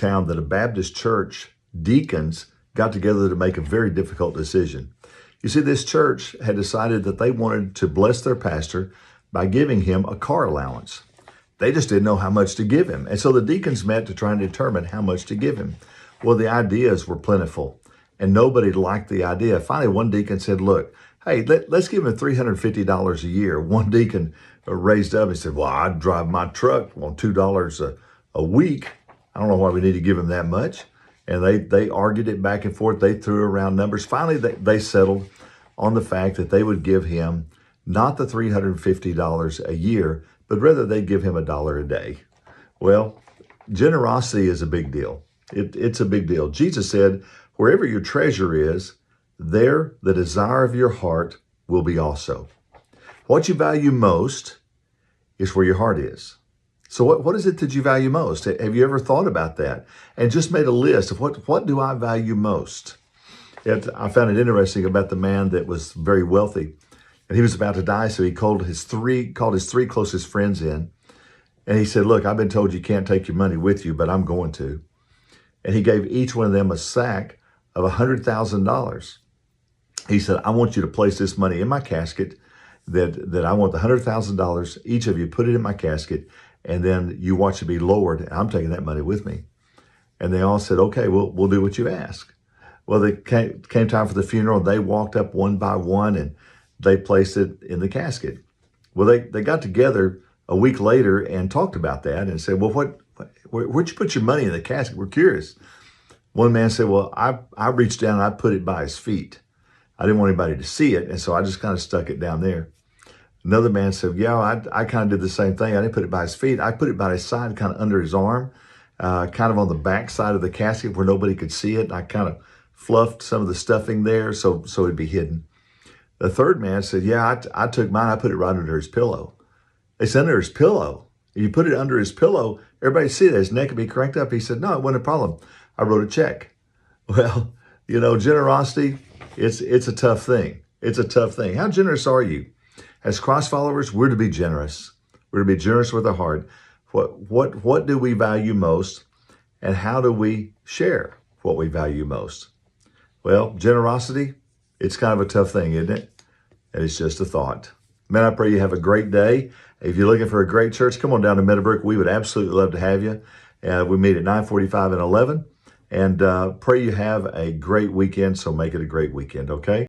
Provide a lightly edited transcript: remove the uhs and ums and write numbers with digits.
town that a Baptist church deacons got together to make a very difficult decision. You see, this church had decided that they wanted to bless their pastor by giving him a car allowance. They just didn't know how much to give him. And so the deacons met to try and determine how much to give him. Well, the ideas were plentiful and nobody liked the idea. Finally, one deacon said, look, hey, let's give him $350 a year. One deacon raised up and said, well, I'd drive my truck on $2 a week. I don't know why we need to give him that much. And they argued it back and forth. They threw around numbers. Finally, they settled on the fact that they would give him not the $350 a year, but rather they give him $1 a day. Well, generosity is a big deal. It's a big deal. Jesus said, wherever your treasure is, there the desire of your heart will be also. What you value most is where your heart is. So what is it that you value most? Have you ever thought about that and just made a list of what do I value most? I found it interesting about the man that was very wealthy, and he was about to die. So he called his three closest friends in, and he said, look, I've been told you can't take your money with you, but I'm going to. And he gave each one of them a sack of $100,000. He said, I want you to place this money in my casket, that I want the $100,000. Each of you put it in my casket, and then you watch it be lowered, and I'm taking that money with me. And they all said, okay, we'll do what you ask. Well, they came time for the funeral. They walked up one by one, and they placed it in the casket. Well, they got together a week later and talked about that and said, well, where'd you put your money in the casket? We're curious. One man said, well, I reached down and I put it by his feet. I didn't want anybody to see it, and so I just kind of stuck it down there. Another man said, yeah, I kind of did the same thing. I didn't put it by his feet. I put it by his side, kind of under his arm, kind of on the back side of the casket where nobody could see it. I kind of fluffed some of the stuffing there so it'd be hidden. The third man said, yeah, I took mine. I put it right under his pillow. It's under his pillow. If you put it under his pillow, everybody see that. His neck would be cranked up. He said, no, it wasn't a problem. I wrote a check. Well, generosity, it's a tough thing. It's a tough thing. How generous are you? As Christ followers, we're to be generous. We're to be generous with our heart. What do we value most, and how do we share what we value most? Well, generosity, it's kind of a tough thing, isn't it? And it's just a thought. Man, I pray you have a great day. If you're looking for a great church, come on down to Meadowbrook. We would absolutely love to have you. We meet at 9:45 and 11. And pray you have a great weekend, so make it a great weekend, okay?